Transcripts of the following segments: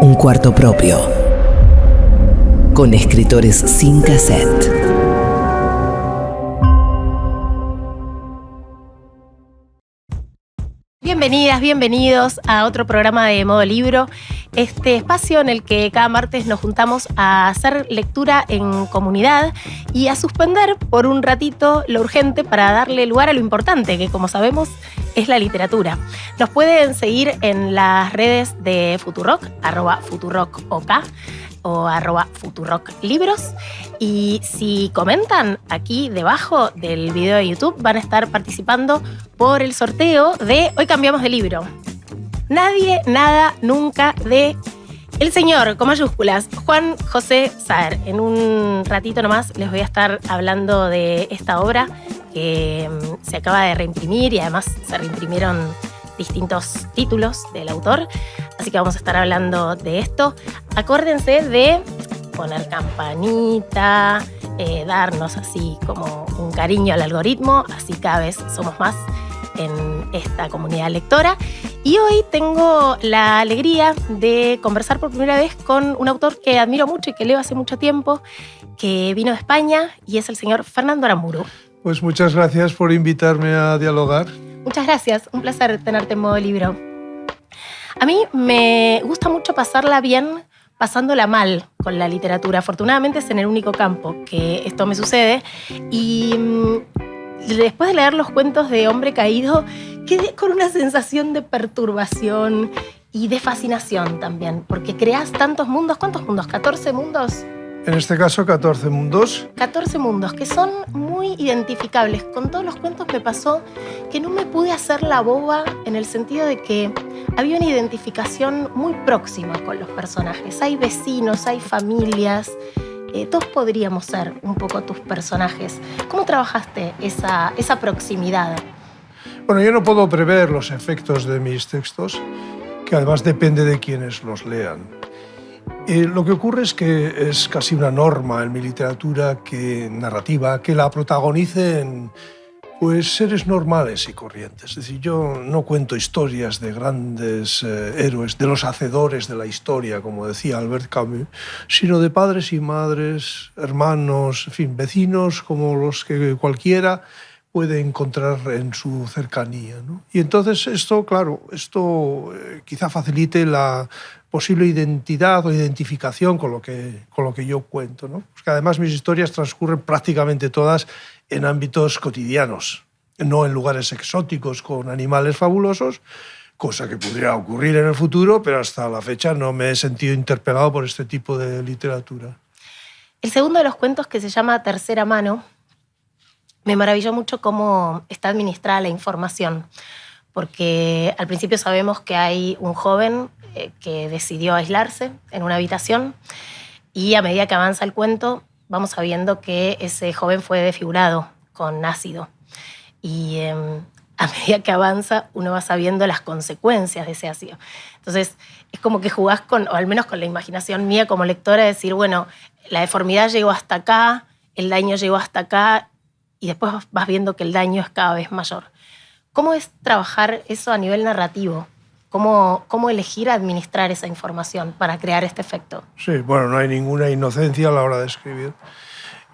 Un cuarto propio. Con escritores sin cassette. Bienvenidas, bienvenidos a otro programa de Modo Libro, este espacio en el que cada martes nos juntamos a hacer lectura en comunidad y a suspender por un ratito lo urgente para darle lugar a lo importante, que como sabemos es la literatura. Nos pueden seguir en las redes de Futurock, @futurrockok o @futurrocklibros. Y si comentan aquí debajo del video de YouTube, van a estar participando por el sorteo de Hoy Cambiamos de Libro. Nadie, nada, nunca, de el señor, con mayúsculas, Juan José Saer. En un ratito nomás les voy a estar hablando de esta obra que se acaba de reimprimir y además se reimprimieron distintos títulos del autor. Así que vamos a estar hablando de esto. Acuérdense de poner campanita, darnos así como un cariño al algoritmo, así cada vez somos más en esta comunidad lectora. Y hoy tengo la alegría de conversar por primera vez con un autor que admiro mucho y que leo hace mucho tiempo, que vino de España y es el señor Fernando Aramburu. Pues muchas gracias por invitarme a dialogar. Muchas gracias, un placer tenerte en Modo Libro. A mí me gusta mucho pasarla bien, pasándola mal con la literatura. Afortunadamente es en el único campo que esto me sucede. Y después de leer los cuentos de Hombre Caído, quedé con una sensación de perturbación y de fascinación también, porque creas tantos mundos. ¿Cuántos mundos? ¿14 mundos? En este caso, 14 mundos. 14 mundos que son muy identificables. Con todos los cuentos me pasó que no me pude hacer la boba en el sentido de que había una identificación muy próxima con los personajes. Hay vecinos, hay familias. Todos podríamos ser un poco tus personajes. ¿Cómo trabajaste esa proximidad? Bueno, yo no puedo prever los efectos de mis textos, que además depende de quienes los lean. Lo que ocurre es que es casi una norma en mi literatura narrativa que la protagonicen pues, seres normales y corrientes. Es decir, yo no cuento historias de grandes héroes, de los hacedores de la historia, como decía Albert Camus, sino de padres y madres, hermanos, en fin, vecinos como los que cualquiera puede encontrar en su cercanía, ¿no? Y entonces esto quizá facilite la posible identidad o identificación con lo que yo cuento, ¿no? Porque además mis historias transcurren prácticamente todas en ámbitos cotidianos, no en lugares exóticos con animales fabulosos, cosa que podría ocurrir en el futuro, pero hasta la fecha no me he sentido interpelado por este tipo de literatura. El segundo de los cuentos, que se llama Tercera Mano, me maravilló mucho cómo está administrada la información, porque al principio sabemos que hay un joven que decidió aislarse en una habitación y a medida que avanza el cuento vamos sabiendo que ese joven fue desfigurado con ácido y a medida que avanza uno va sabiendo las consecuencias de ese ácido. Entonces es como que jugás con, o al menos con la imaginación mía como lectora, de decir, bueno, la deformidad llegó hasta acá, el daño llegó hasta acá y después vas viendo que el daño es cada vez mayor. ¿Cómo es trabajar eso a nivel narrativo? ¿Cómo elegir administrar esa información para crear este efecto? Sí, bueno, no hay ninguna inocencia a la hora de escribir.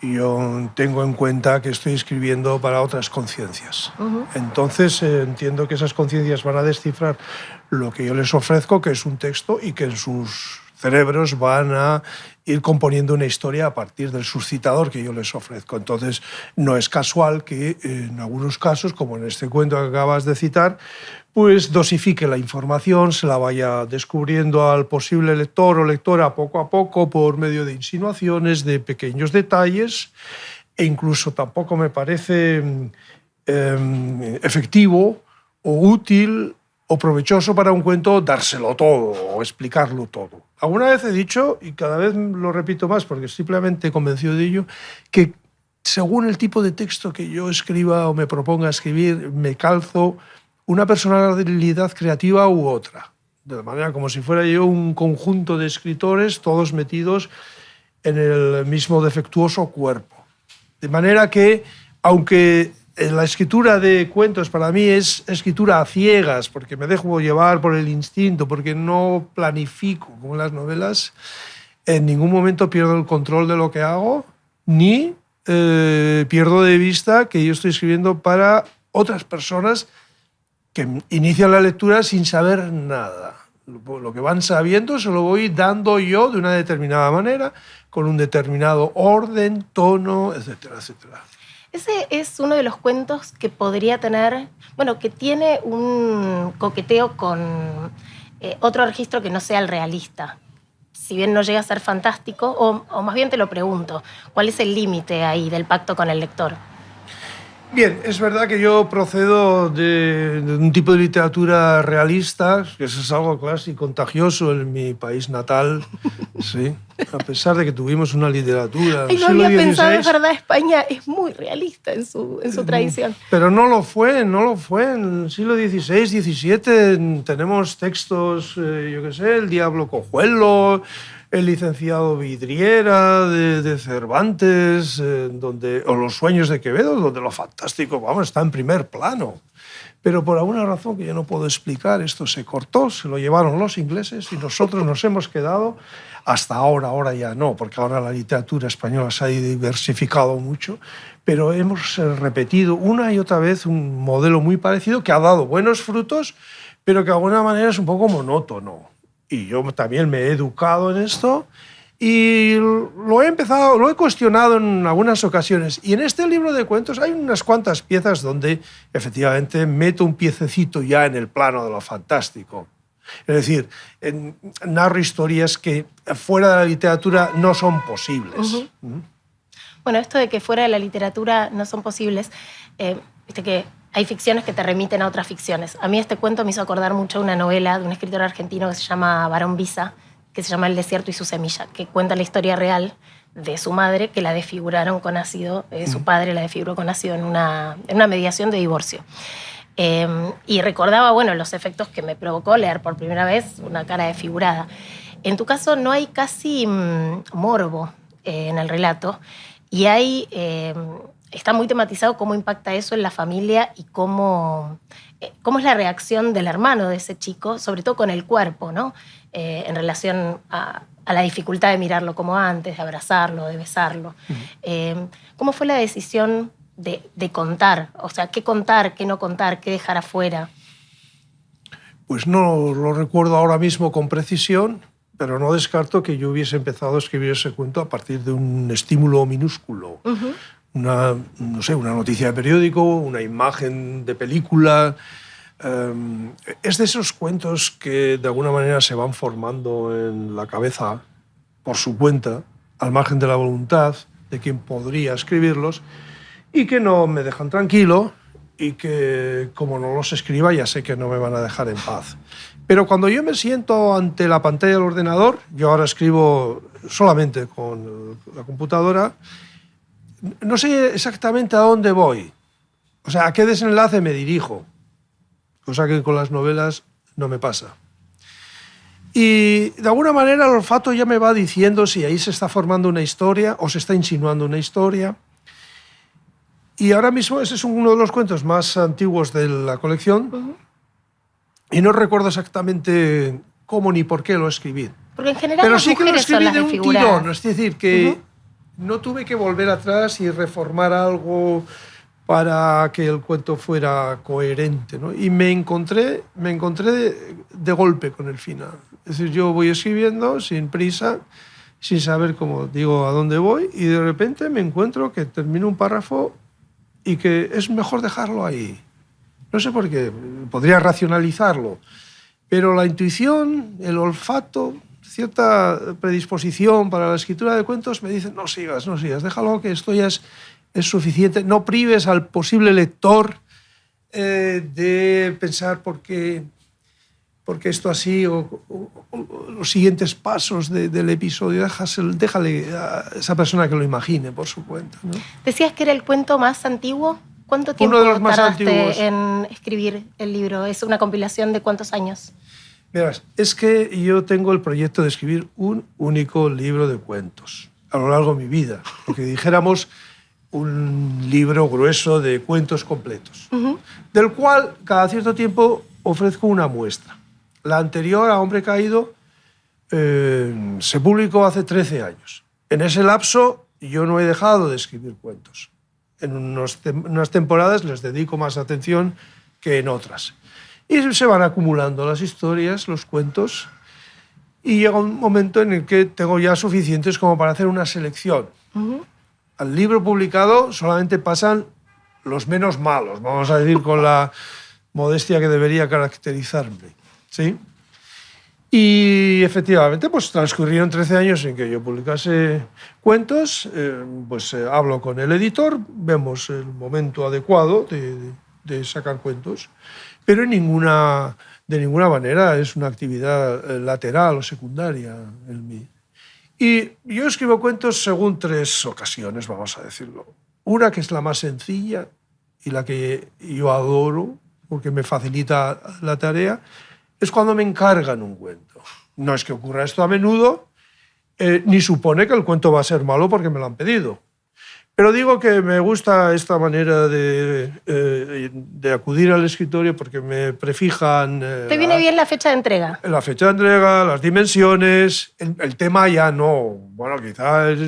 Y yo tengo en cuenta que estoy escribiendo para otras conciencias. Uh-huh. Entonces entiendo que esas conciencias van a descifrar lo que yo les ofrezco, que es un texto, y que en sus cerebros van a ir componiendo una historia a partir del suscitador que yo les ofrezco. Entonces no es casual que en algunos casos, como en este cuento que acabas de citar, pues dosifique la información, se la vaya descubriendo al posible lector o lectora poco a poco por medio de insinuaciones, de pequeños detalles, e incluso tampoco me parece efectivo o útil o provechoso para un cuento dárselo todo o explicarlo todo. Alguna vez he dicho, y cada vez lo repito más porque estoy plenamente convencido de ello, que según el tipo de texto que yo escriba o me proponga escribir, me calzo una personalidad creativa u otra. De manera como si fuera yo un conjunto de escritores, todos metidos en el mismo defectuoso cuerpo. De manera que, aunque la escritura de cuentos para mí es escritura a ciegas, porque me dejo llevar por el instinto, porque no planifico como en las novelas. En ningún momento pierdo el control de lo que hago, ni pierdo de vista que yo estoy escribiendo para otras personas que inician la lectura sin saber nada. Lo que van sabiendo se lo voy dando yo de una determinada manera, con un determinado orden, tono, etcétera, etcétera. Ese es uno de los cuentos que podría tener, bueno, que tiene un coqueteo con otro registro que no sea el realista. Si bien no llega a ser fantástico, o más bien te lo pregunto, ¿cuál es el límite ahí del pacto con el lector? Bien, es verdad que yo procedo de un tipo de literatura realista, que eso es algo casi contagioso en mi país natal, sí. A pesar de que tuvimos una literatura Ay, no siglo había pensado, es XVI, verdad, España es muy realista en su tradición. pero no lo fue. En el siglo XVI, XVII tenemos textos, yo qué sé, El Diablo Cojuelo, El licenciado Vidriera de Cervantes, o Los sueños de Quevedo, donde lo fantástico, vamos, está en primer plano. Pero por alguna razón que yo no puedo explicar, esto se cortó, se lo llevaron los ingleses y nosotros nos hemos quedado hasta ahora ya no, porque ahora la literatura española se ha diversificado mucho, pero hemos repetido una y otra vez un modelo muy parecido que ha dado buenos frutos, pero que de alguna manera es un poco monótono. Y yo también me he educado en esto y lo he cuestionado en algunas ocasiones. Y en este libro de cuentos hay unas cuantas piezas donde efectivamente meto un piececito ya en el plano de lo fantástico. Es decir, narro historias que fuera de la literatura no son posibles. Uh-huh. Bueno, esto de que fuera de la literatura no son posibles, viste que hay ficciones que te remiten a otras ficciones. A mí este cuento me hizo acordar mucho a una novela de un escritor argentino que se llama Barón Visa, que se llama El desierto y su semilla, que cuenta la historia real de su madre, que la desfiguraron con ácido, su padre la desfiguró con ácido en una mediación de divorcio. Y recordaba, bueno, los efectos que me provocó leer por primera vez una cara desfigurada. En tu caso no hay casi morbo en el relato, y está muy tematizado cómo impacta eso en la familia y cómo es la reacción del hermano de ese chico, sobre todo con el cuerpo, ¿no? En relación a la dificultad de mirarlo como antes, de abrazarlo, de besarlo. Uh-huh. ¿Cómo fue la decisión de contar? O sea, ¿qué contar, qué no contar, qué dejar afuera? Pues no lo recuerdo ahora mismo con precisión, pero no descarto que yo hubiese empezado a escribir ese cuento a partir de un estímulo minúsculo. Uh-huh. Una noticia de periódico, una imagen de película. Es de esos cuentos que de alguna manera se van formando en la cabeza por su cuenta, al margen de la voluntad de quien podría escribirlos, y que no me dejan tranquilo y que, como no los escriba, ya sé que no me van a dejar en paz. Pero cuando yo me siento ante la pantalla del ordenador, yo ahora escribo solamente con la computadora, no sé exactamente a dónde voy, o sea, a qué desenlace me dirijo, cosa que con las novelas no me pasa. Y de alguna manera el olfato ya me va diciendo si ahí se está formando una historia o se está insinuando una historia. Y ahora mismo ese es uno de los cuentos más antiguos de la colección. Uh-huh. Y no recuerdo exactamente cómo ni por qué lo escribí. Porque en general pero las sí que lo escribí de un tirón, es decir, que no tuve que volver atrás y reformar algo para que el cuento fuera coherente, ¿no? Y me encontré de golpe con el final. Es decir, yo voy escribiendo sin prisa, sin saber, como digo, a dónde voy, y de repente me encuentro que termino un párrafo y que es mejor dejarlo ahí. No sé por qué, podría racionalizarlo, pero la intuición, el olfato, cierta predisposición para la escritura de cuentos me dicen no sigas, déjalo, que esto ya es suficiente. No prives al posible lector de pensar por qué esto así o los siguientes pasos del episodio. Déjale a esa persona que lo imagine por su cuenta, ¿no? Decías que era el cuento más antiguo. ¿Cuánto tiempo tardaste en escribir el libro? ¿Es una compilación de cuántos años? Verás, es que yo tengo el proyecto de escribir un único libro de cuentos a lo largo de mi vida. Lo que dijéramos, un libro grueso de cuentos completos, del cual cada cierto tiempo ofrezco una muestra. La anterior, A Hombre Caído, se publicó hace 13 años. En ese lapso yo no he dejado de escribir cuentos. En unas temporadas les dedico más atención que en otras. Y se van acumulando las historias, los cuentos, y llega un momento en el que tengo ya suficientes como para hacer una selección. Al libro publicado solamente pasan los menos malos, vamos a decir con la modestia que debería caracterizarme, ¿sí? Y efectivamente, pues transcurrieron 13 años en que yo publicase cuentos, hablo con el editor, vemos el momento adecuado de sacar cuentos, pero de ninguna manera es una actividad lateral o secundaria en mí. Y yo escribo cuentos según 3 ocasiones, vamos a decirlo. Una que es la más sencilla y la que yo adoro porque me facilita la tarea, es cuando me encargan un cuento. No es que ocurra esto a menudo, ni supone que el cuento va a ser malo porque me lo han pedido. Pero digo que me gusta esta manera de acudir al escritorio porque me prefijan... ¿Te viene bien la fecha de entrega? La fecha de entrega, las dimensiones, el tema ya no. Bueno, quizás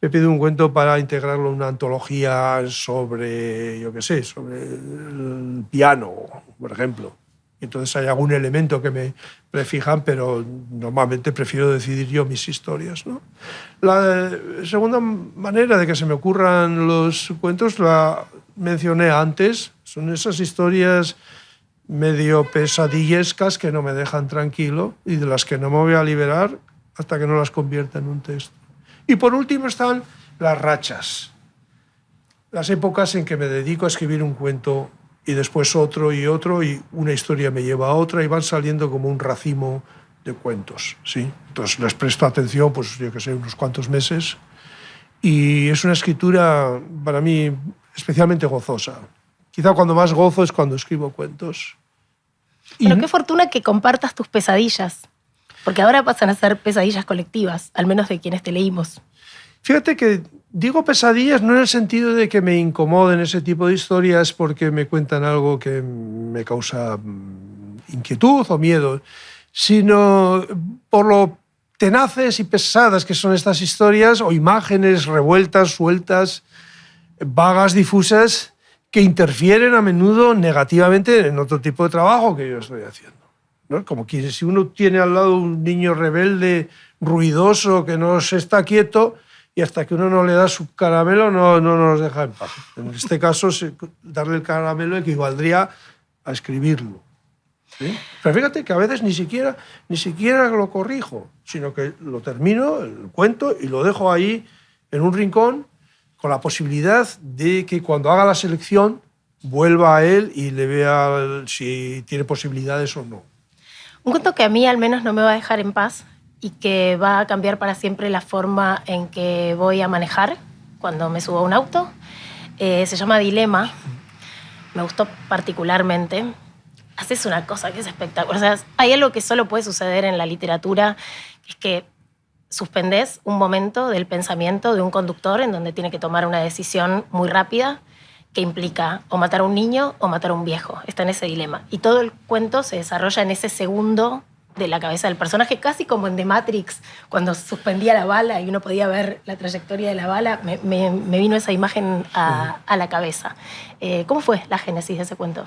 me pide un cuento para integrarlo en una antología sobre, yo qué sé, sobre el piano, por ejemplo. Entonces hay algún elemento que me prefijan, pero normalmente prefiero decidir yo mis historias, ¿no? La segunda manera de que se me ocurran los cuentos la mencioné antes. Son esas historias medio pesadillescas que no me dejan tranquilo y de las que no me voy a liberar hasta que no las convierta en un texto. Y por último están las rachas, las épocas en que me dedico a escribir un cuento y después otro, y una historia me lleva a otra, y van saliendo como un racimo de cuentos, ¿sí? Entonces les presto atención, pues yo que sé, unos cuantos meses, y es una escritura para mí especialmente gozosa. Quizá cuando más gozo es cuando escribo cuentos. Pero qué fortuna que compartas tus pesadillas, porque ahora pasan a ser pesadillas colectivas, al menos de quienes te leímos. Fíjate que digo pesadillas no en el sentido de que me incomoden ese tipo de historias porque me cuentan algo que me causa inquietud o miedo, sino por lo tenaces y pesadas que son estas historias, o imágenes revueltas, sueltas, vagas, difusas, que interfieren a menudo negativamente en otro tipo de trabajo que yo estoy haciendo, ¿no? Como que si uno tiene al lado un niño rebelde, ruidoso, que no se está quieto, y hasta que uno no le da su caramelo no nos deja en paz. En este caso, darle el caramelo equivaldría a escribirlo, ¿sí? Pero fíjate que a veces ni siquiera lo corrijo, sino que lo termino, el cuento, y lo dejo ahí en un rincón con la posibilidad de que cuando haga la selección vuelva a él y le vea si tiene posibilidades o no. Un cuento que a mí al menos no me va a dejar en paz y que va a cambiar para siempre la forma en que voy a manejar cuando me subo a un auto. Se llama Dilema. Me gustó particularmente. Haces una cosa que es espectacular. O sea, hay algo que solo puede suceder en la literatura, que es que suspendés un momento del pensamiento de un conductor en donde tiene que tomar una decisión muy rápida que implica o matar a un niño o matar a un viejo. Está en ese dilema. Y todo el cuento se desarrolla en ese segundo de la cabeza del personaje, casi como en The Matrix, cuando suspendía la bala y uno podía ver la trayectoria de la bala. Me vino esa imagen a la cabeza. ¿Cómo fue la génesis de ese cuento?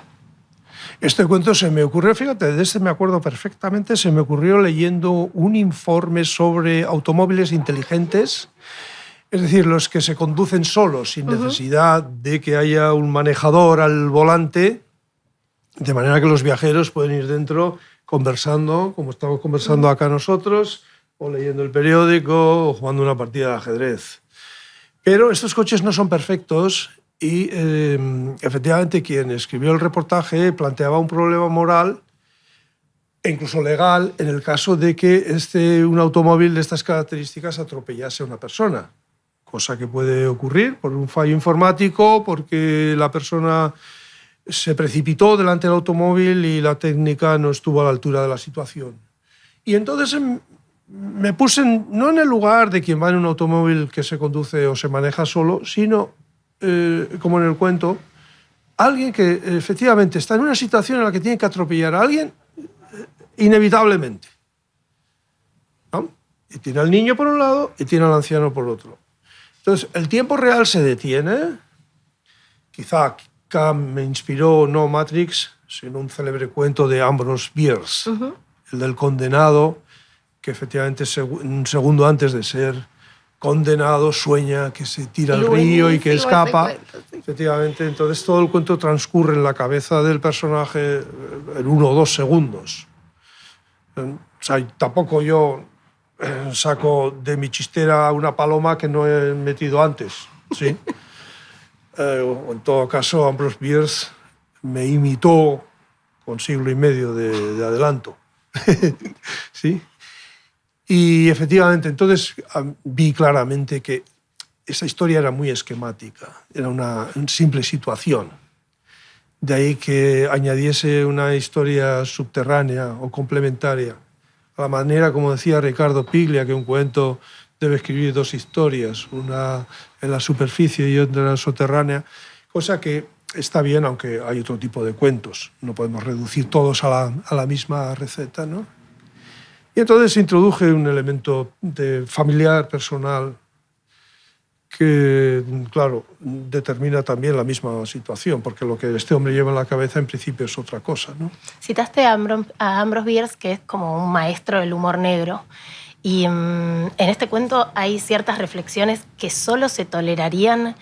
Este cuento se me ocurrió, fíjate, de este me acuerdo perfectamente, se me ocurrió leyendo un informe sobre automóviles inteligentes, es decir, los que se conducen solos, sin necesidad de que haya un manejador al volante, de manera que los viajeros pueden ir dentro conversando, como estamos conversando acá nosotros, o leyendo el periódico, o jugando una partida de ajedrez. Pero estos coches no son perfectos y efectivamente quien escribió el reportaje planteaba un problema moral e incluso legal en el caso de que un automóvil de estas características atropellase a una persona, cosa que puede ocurrir por un fallo informático, porque la persona se precipitó delante del automóvil y la técnica no estuvo a la altura de la situación. Y entonces me puse no en el lugar de quien va en un automóvil que se conduce o se maneja solo, sino como en el cuento, alguien que efectivamente está en una situación en la que tiene que atropellar a alguien inevitablemente, ¿no? Y tiene al niño por un lado y tiene al anciano por otro. Entonces, el tiempo real se detiene. Quizá me inspiró no Matrix, sino un célebre cuento de Ambrose Bierce, el del condenado, que efectivamente un segundo antes de ser condenado sueña que se tira al río y que escapa. Cuento, sí. Efectivamente, entonces todo el cuento transcurre en la cabeza del personaje en 1 o 2 segundos. O sea, tampoco yo saco de mi chistera una paloma que no he metido antes, ¿sí? En todo caso, Ambrose Bierce me imitó con siglo y medio de adelanto. ¿Sí? Y efectivamente, entonces vi claramente que esa historia era muy esquemática, era una simple situación. De ahí que añadiese una historia subterránea o complementaria, a la manera, como decía Ricardo Piglia, que un cuento debe escribir 2 historias, una en la superficie y otra en la subterránea, cosa que está bien, aunque hay otro tipo de cuentos. No podemos reducir todos a la misma receta, ¿no? Y entonces introduje un elemento familiar, personal, que, claro, determina también la misma situación, porque lo que este hombre lleva en la cabeza en principio es otra cosa, ¿no? Citaste a Ambrose Bierce, que es como un maestro del humor negro. Y en este cuento hay ciertas reflexiones que solo se tolerarían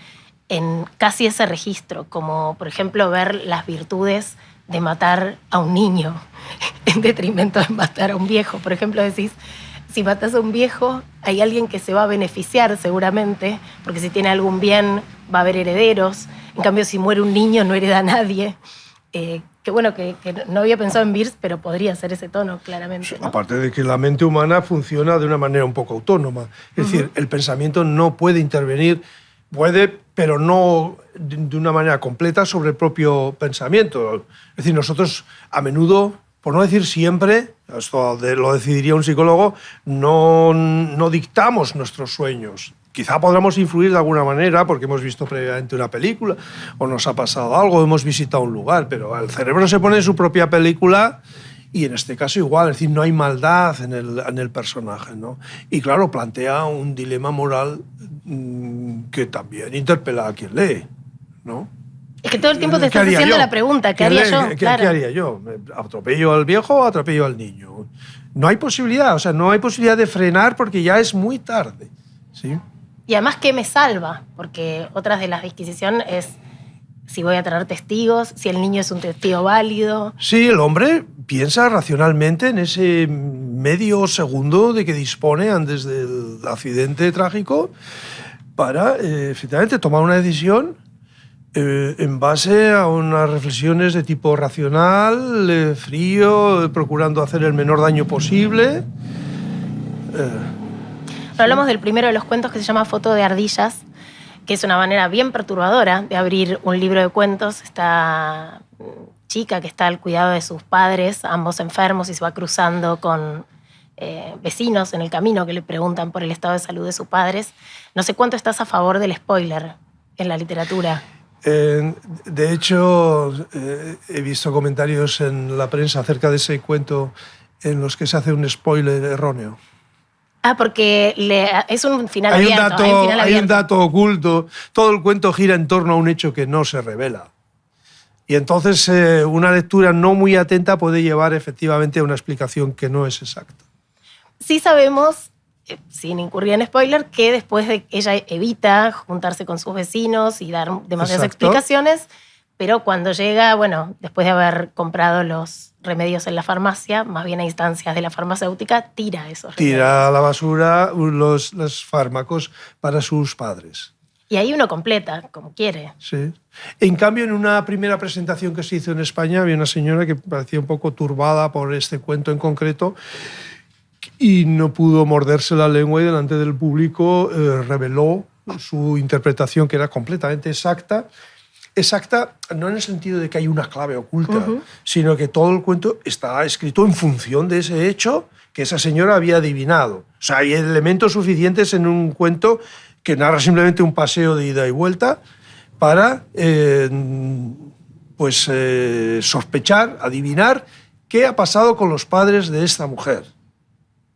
en casi ese registro, como por ejemplo ver las virtudes de matar a un niño en detrimento de matar a un viejo. Por ejemplo, decís, si matas a un viejo, hay alguien que se va a beneficiar seguramente, porque si tiene algún bien va a haber herederos. En cambio, si muere un niño, no hereda a nadie. Que bueno, que no había pensado en Bierce, pero podría ser ese tono, claramente, ¿no? Aparte de que la mente humana funciona de una manera un poco autónoma. Es decir, el pensamiento no puede intervenir, puede, pero no de una manera completa sobre el propio pensamiento. Es decir, nosotros a menudo, por no decir siempre, esto lo decidiría un psicólogo, no dictamos nuestros sueños. Quizá podamos influir de alguna manera porque hemos visto previamente una película o nos ha pasado algo, hemos visitado un lugar, pero el cerebro se pone su propia película y en este caso igual, es decir, no hay maldad en el personaje, ¿no? Y claro, plantea un dilema moral que también interpela a quien lee, ¿no? Es que todo el tiempo te estás haciendo la pregunta, ¿qué haría yo? ¿Qué haría yo? ¿Atropello al viejo o atropello al niño? No hay posibilidad, o sea, no hay posibilidad de frenar porque ya es muy tarde, ¿sí? Y además, ¿qué me salva? Porque otras de las disquisiciones es si voy a traer testigos, si el niño es un testigo válido. Sí, el hombre piensa racionalmente en ese medio segundo de que dispone antes del accidente trágico para, efectivamente, tomar una decisión en base a unas reflexiones de tipo racional, frío, procurando hacer el menor daño posible. Hablamos del primero de los cuentos, que se llama Foto de ardillas, que es una manera bien perturbadora de abrir un libro de cuentos. Esta chica que está al cuidado de sus padres, ambos enfermos, y se va cruzando con vecinos en el camino que le preguntan por el estado de salud de sus padres. No sé cuánto estás a favor del spoiler en la literatura. De hecho, he visto comentarios en la prensa acerca de ese cuento en los que se hace un spoiler erróneo. Ah, porque es un final abierto. Hay un dato oculto. Todo el cuento gira en torno a un hecho que no se revela. Y entonces una lectura no muy atenta puede llevar efectivamente a una explicación que no es exacta. Sí sabemos, sin incurrir en spoiler, que después de ella evita juntarse con sus vecinos y dar demasiadas explicaciones, pero cuando llega, bueno, después de haber comprado los remedios en la farmacia, más bien a instancias de la farmacéutica, tira esos remedios. Tira a la basura los fármacos para sus padres. Y ahí uno completa, como quiere. Sí. En cambio, en una primera presentación que se hizo en España, había una señora que parecía un poco turbada por este cuento en concreto y no pudo morderse la lengua y delante del público reveló su interpretación, que era completamente exacta. Exacta no en el sentido de que hay una clave oculta, sino que todo el cuento está escrito en función de ese hecho que esa señora había adivinado. O sea, hay elementos suficientes en un cuento que narra simplemente un paseo de ida y vuelta para sospechar, adivinar qué ha pasado con los padres de esta mujer.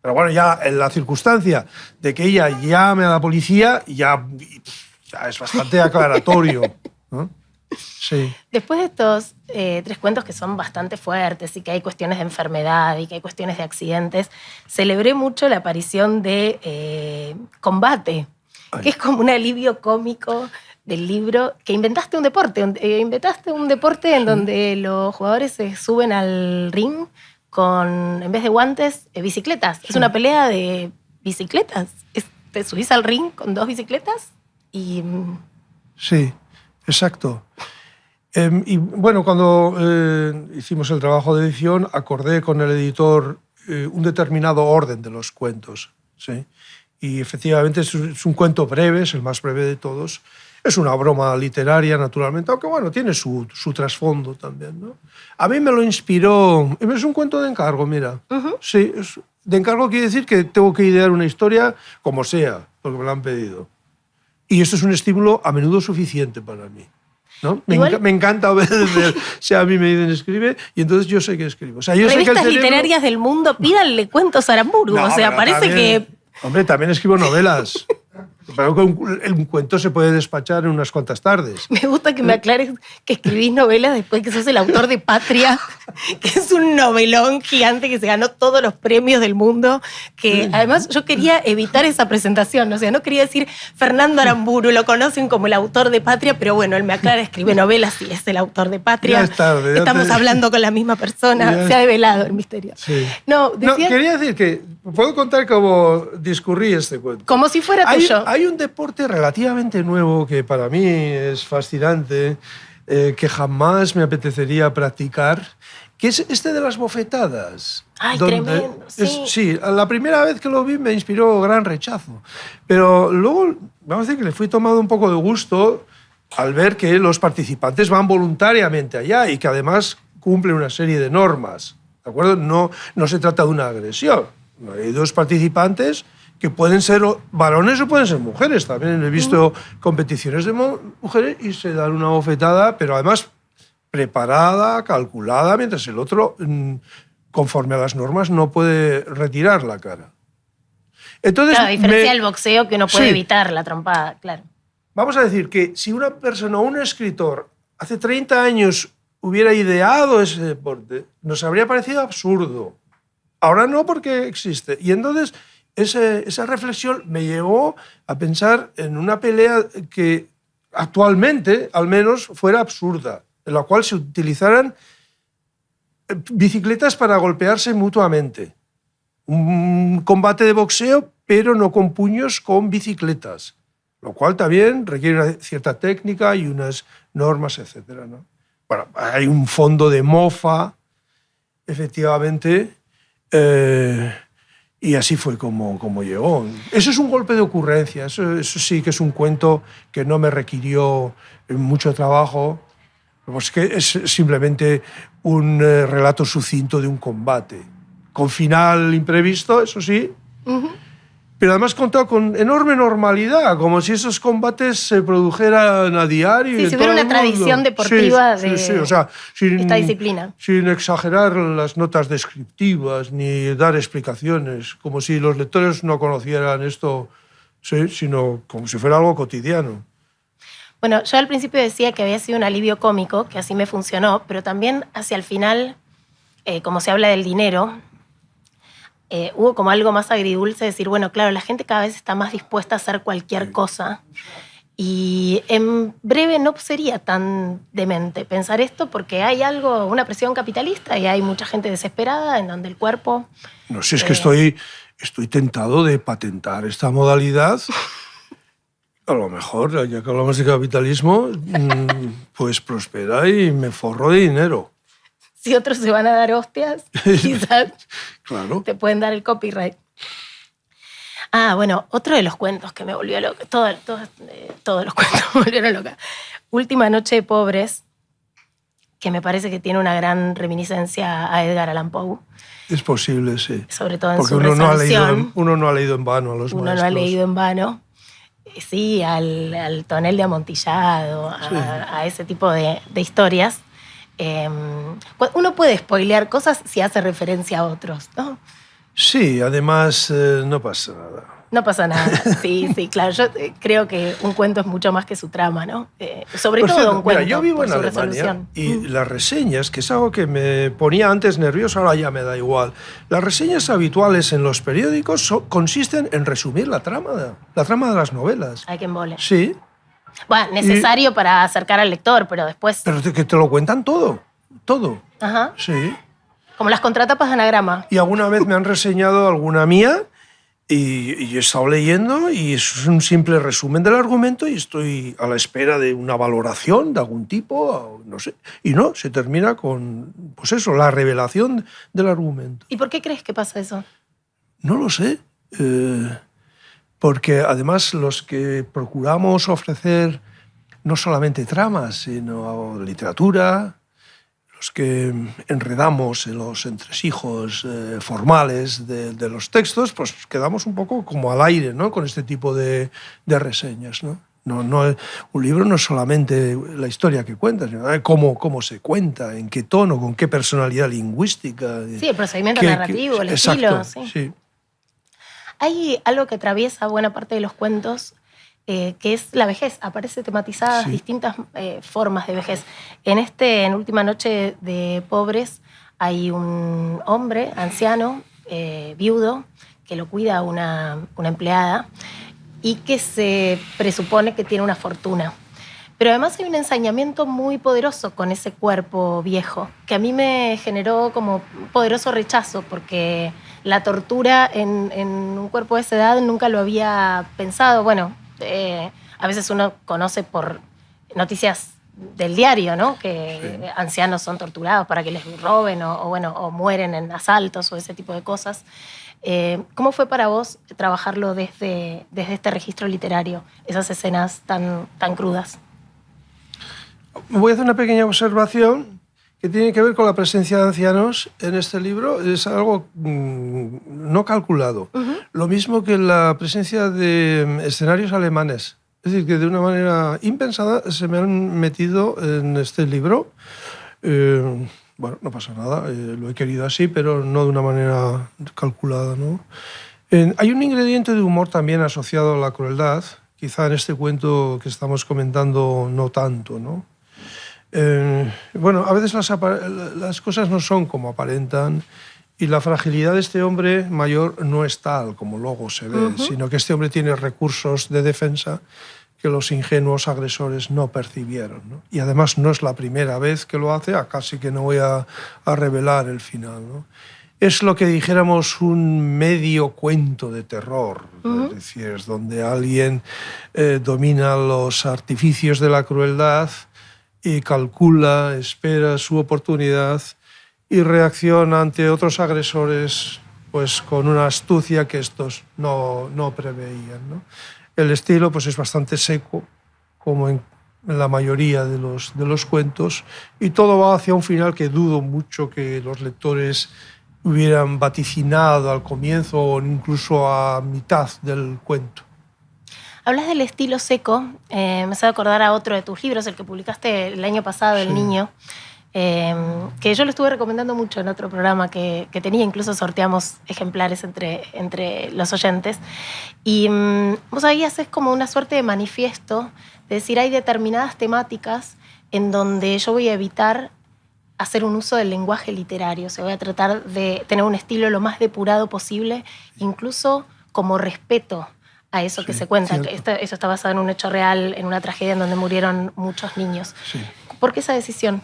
Pero bueno, ya en la circunstancia de que ella llame a la policía, ya es bastante aclaratorio, ¿no? Sí. Después de estos 3 cuentos que son bastante fuertes y que hay cuestiones de enfermedad y que hay cuestiones de accidentes, celebré mucho la aparición de Combate, que es como un alivio cómico del libro, que inventaste un deporte. Inventaste un deporte en donde los jugadores se suben al ring con, en vez de guantes, bicicletas. Sí. Es una pelea de bicicletas. Te subís al ring con 2 bicicletas y... Sí, exacto. Y bueno, cuando hicimos el trabajo de edición, acordé con el editor un determinado orden de los cuentos, ¿sí? Y efectivamente es un cuento breve, es el más breve de todos. Es una broma literaria, naturalmente, aunque bueno, tiene su trasfondo también, ¿no? A mí me lo inspiró... Es un cuento de encargo, mira. Uh-huh. Sí, de encargo quiere decir que tengo que idear una historia como sea, porque me la han pedido. Y esto es un estímulo a menudo suficiente para mí, ¿no? Me encanta ver si a mí me dicen escribe, y entonces yo sé que escribo. O sea, yo revistas sé que literarias del mundo, pídanle cuentos a Aramburu. No, o sea, parece también, que... Hombre, también escribo novelas. Pero un cuento se puede despachar en unas cuantas tardes. Me gusta que me aclares que escribís novelas después que sos el autor de Patria, que es un novelón gigante que se ganó todos los premios del mundo, que además yo quería evitar esa presentación, o sea, no quería decir Fernando Aramburu, lo conocen como el autor de Patria, pero bueno, él me aclara, escribe novelas y es el autor de Patria. Ya es tarde, Estamos hablando con la misma persona, se ha develado el misterio. Sí. No, quería decir que puedo contar cómo discurrí este cuento. Como si fuera tuyo. Hay un deporte relativamente nuevo que para mí es fascinante, que jamás me apetecería practicar, que es este de las bofetadas. ¡Ay, tremendo! Sí, la primera vez que lo vi me inspiró gran rechazo. Pero luego, vamos a decir que le fui tomando un poco de gusto al ver que los participantes van voluntariamente allá y que además cumplen una serie de normas. ¿De acuerdo? No se trata de una agresión. Hay 2 participantes que pueden ser varones o pueden ser mujeres. También he visto competiciones de mujeres y se dan una bofetada, pero además preparada, calculada, mientras el otro, conforme a las normas, no puede retirar la cara. Entonces, claro, a diferencia del boxeo, que uno puede evitar la trompada, claro. Vamos a decir que si una persona o un escritor hace 30 años hubiera ideado ese deporte, nos habría parecido absurdo. Ahora no, porque existe. Y entonces esa reflexión me llevó a pensar en una pelea que actualmente, al menos, fuera absurda, en la cual se utilizaran bicicletas para golpearse mutuamente. Un combate de boxeo, pero no con puños, con bicicletas, lo cual también requiere una cierta técnica y unas normas, etc., ¿no? Bueno, hay un fondo de mofa, efectivamente, y así fue como llegó. Eso es un golpe de ocurrencia, eso sí que es un cuento que no me requirió mucho trabajo, pues que es simplemente un relato sucinto de un combate, con final imprevisto, eso sí, pero además contado con enorme normalidad, como si esos combates se produjeran a diario. Sí, si hubiera una tradición deportiva de o sea, esta disciplina. Sin exagerar las notas descriptivas ni dar explicaciones, como si los lectores no conocieran esto, sí, sino como si fuera algo cotidiano. Bueno, yo al principio decía que había sido un alivio cómico, que así me funcionó, pero también hacia el final, como se habla del dinero, hubo como algo más agridulce, decir, bueno, claro, la gente cada vez está más dispuesta a hacer cualquier cosa y en breve no sería tan demente pensar esto porque hay una presión capitalista y hay mucha gente desesperada en donde el cuerpo... No sé, es que estoy tentado de patentar esta modalidad. A lo mejor, ya que hablamos de capitalismo, pues prospera y me forro de dinero. Si otros se van a dar hostias, quizás claro. Te pueden dar el copyright. Bueno, otro de los cuentos que me volvió loca, todos los cuentos me volvieron loca. Última noche de pobres, que me parece que tiene una gran reminiscencia a Edgar Allan Poe. Es posible, sí. Sobre todo en porque su resolución. uno no ha leído en vano a los maestros. Uno no ha leído en vano. sí, al tonel de amontillado, a ese tipo de historias. Uno puede spoilear cosas si hace referencia a otros, ¿no? Sí, además no pasa nada. No pasa nada, sí, claro. Yo creo que un cuento es mucho más que su trama, ¿no? Sobre Por todo cierto, un cuento, mira, yo vivo por en su Alemania resolución. y las reseñas, que es algo que me ponía antes nervioso, ahora ya me da igual. Las reseñas habituales en los periódicos consisten en resumir la trama de las novelas. Hay que embole. Sí, Bueno, necesario para acercar al lector, pero después... pero que te lo cuentan todo. Ajá. Sí. Como las contratapas de Anagrama. Y alguna vez me han reseñado alguna mía y he estado leyendo y es un simple resumen del argumento y estoy a la espera de una valoración de algún tipo, no sé. Y no, se termina con, pues eso, la revelación del argumento. ¿Y por qué crees que pasa eso? No lo sé. Porque además los que procuramos ofrecer no solamente tramas, sino literatura, los que enredamos en los entresijos formales de los textos, pues quedamos un poco como al aire, ¿no? Con este tipo de reseñas, ¿no? Un libro no es solamente la historia que cuenta, sino cómo se cuenta, en qué tono, con qué personalidad lingüística. Sí, el procedimiento narrativo, el estilo. Sí. Hay algo que atraviesa buena parte de los cuentos, que es la vejez. Aparece tematizadas distintas formas de vejez. En Última Noche de Pobres hay un hombre anciano, viudo, que lo cuida una empleada y que se presupone que tiene una fortuna. Pero además hay un ensañamiento muy poderoso con ese cuerpo viejo, que a mí me generó como poderoso rechazo, porque la tortura en un cuerpo de esa edad nunca lo había pensado. Bueno, a veces uno conoce por noticias del diario, ¿no? Que ancianos son torturados para que les roben o mueren en asaltos o ese tipo de cosas. ¿Cómo fue para vos trabajarlo desde este registro literario, esas escenas tan crudas? Voy a hacer una pequeña observación que tiene que ver con la presencia de ancianos en este libro. Es algo no calculado. Lo mismo que la presencia de escenarios alemanes. Es decir, que de una manera impensada se me han metido en este libro. Bueno, no pasa nada, lo he querido así, pero no de una manera calculada, ¿no? Hay un ingrediente de humor también asociado a la crueldad, quizá en este cuento que estamos comentando no tanto, ¿no? Bueno, a veces las cosas no son como aparentan y la fragilidad de este hombre mayor no es tal como luego se ve, sino que este hombre tiene recursos de defensa que los ingenuos agresores no percibieron, ¿no? Y además no es la primera vez que lo hace, casi que no voy a revelar el final, ¿no? Es lo que dijéramos un medio cuento de terror, es decir, es donde alguien domina los artificios de la crueldad y calcula, espera su oportunidad y reacciona ante otros agresores pues, con una astucia que estos no preveían, ¿no? El estilo pues, es bastante seco, como en la mayoría de los cuentos, y todo va hacia un final que dudo mucho que los lectores hubieran vaticinado al comienzo o incluso a mitad del cuento. Hablas del estilo seco, me hace acordar a otro de tus libros, el que publicaste el año pasado, El Niño, que yo lo estuve recomendando mucho en otro programa que tenía, incluso sorteamos ejemplares entre los oyentes. Y vos ahí haces como una suerte de manifiesto, de decir, hay determinadas temáticas en donde yo voy a evitar hacer un uso del lenguaje literario, o sea, voy a tratar de tener un estilo lo más depurado posible, incluso como respeto a eso que se cuenta. Que eso está basado en un hecho real, en una tragedia en donde murieron muchos niños. Sí. ¿Por qué esa decisión?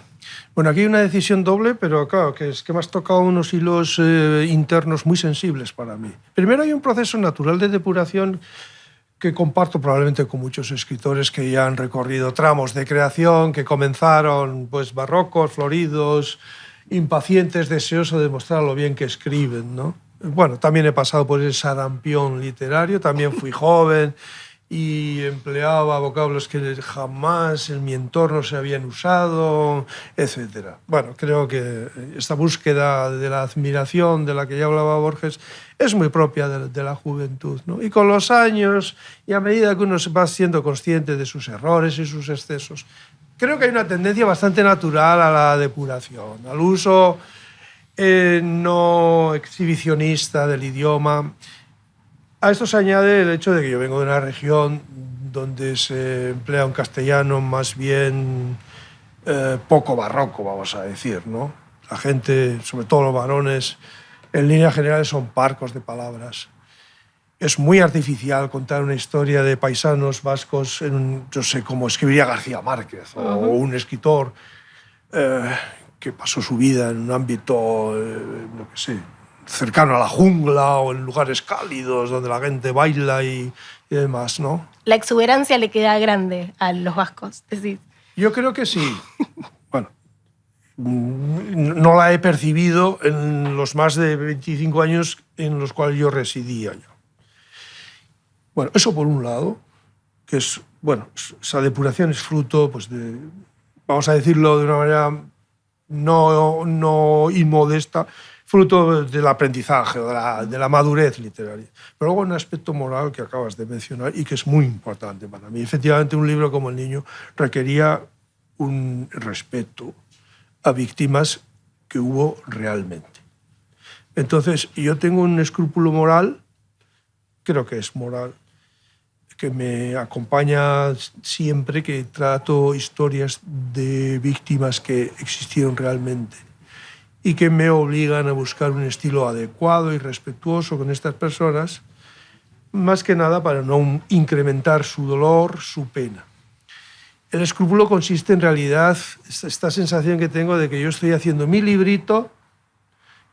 Bueno, aquí hay una decisión doble, pero claro, que es que me has tocado unos hilos internos muy sensibles para mí. Primero hay un proceso natural de depuración que comparto probablemente con muchos escritores que ya han recorrido tramos de creación, que comenzaron pues barrocos, floridos, impacientes, deseosos de demostrar lo bien que escriben, ¿no? Bueno, también he pasado por el sarampión literario, también fui joven y empleaba vocablos que jamás en mi entorno se habían usado, etc. Bueno, creo que esta búsqueda de la admiración de la que ya hablaba Borges es muy propia de la juventud, ¿no? Y con los años, y a medida que uno se va siendo consciente de sus errores y sus excesos, creo que hay una tendencia bastante natural a la depuración, al uso no exhibicionista del idioma. A esto se añade el hecho de que yo vengo de una región donde se emplea un castellano más bien poco barroco, vamos a decir, ¿no? La gente, sobre todo los varones, en líneas generales son parcos de palabras. Es muy artificial contar una historia de paisanos vascos yo sé, como escribiría García Márquez o un escritor que pasó su vida en un ámbito, no sé, cercano a la jungla o en lugares cálidos donde la gente baila y demás, ¿no? La exuberancia le queda grande a los vascos, decís. Yo creo que sí. Bueno, no la he percibido en los más de 25 años en los cuales yo residía ya. Bueno, eso por un lado, que es, bueno, esa depuración es fruto, pues, de, vamos a decirlo de una manera no inmodesta, fruto del aprendizaje o de la madurez literaria. Pero luego un aspecto moral que acabas de mencionar y que es muy importante para mí. Efectivamente, un libro como El Niño requería un respeto a víctimas que hubo realmente. Entonces, yo tengo un escrúpulo moral, creo que es moral, que me acompaña siempre que trato historias de víctimas que existieron realmente y que me obligan a buscar un estilo adecuado y respetuoso con estas personas, más que nada para no incrementar su dolor, su pena. El escrúpulo consiste en realidad esta sensación que tengo de que yo estoy haciendo mi librito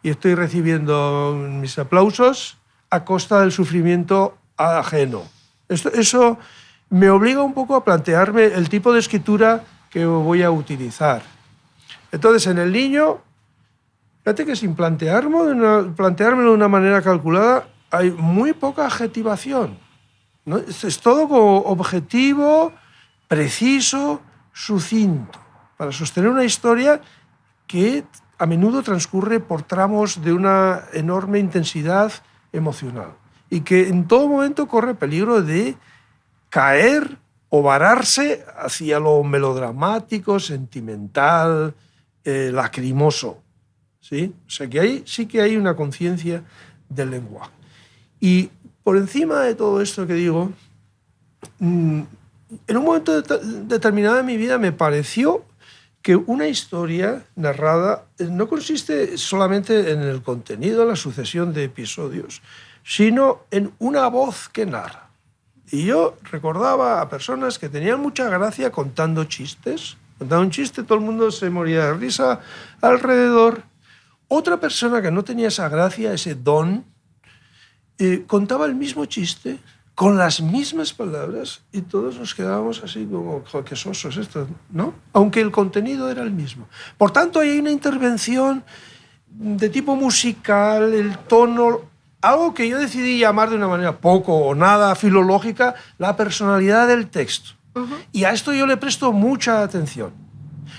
y estoy recibiendo mis aplausos a costa del sufrimiento ajeno. Eso me obliga un poco a plantearme el tipo de escritura que voy a utilizar. Entonces, en El Niño, fíjate que sin planteármelo de una manera calculada, hay muy poca adjetivación, ¿no? Es todo como objetivo, preciso, sucinto, para sostener una historia que a menudo transcurre por tramos de una enorme intensidad emocional y que en todo momento corre peligro de caer o vararse hacia lo melodramático, sentimental, lacrimoso, ¿sí? O sea que ahí sí que hay una conciencia del lenguaje. Y por encima de todo esto que digo, en un momento determinado de mi vida me pareció que una historia narrada no consiste solamente en el contenido, en la sucesión de episodios, sino en una voz que narra. Y yo recordaba a personas que tenían mucha gracia contando chistes. Contaba un chiste, todo el mundo se moría de risa alrededor. Otra persona que no tenía esa gracia, ese don, contaba el mismo chiste con las mismas palabras y todos nos quedábamos así como, qué sosos estos, ¿no? Aunque el contenido era el mismo. Por tanto, hay una intervención de tipo musical, el tono, algo que yo decidí llamar de una manera poco o nada filológica, la personalidad del texto. Y a esto yo le presto mucha atención.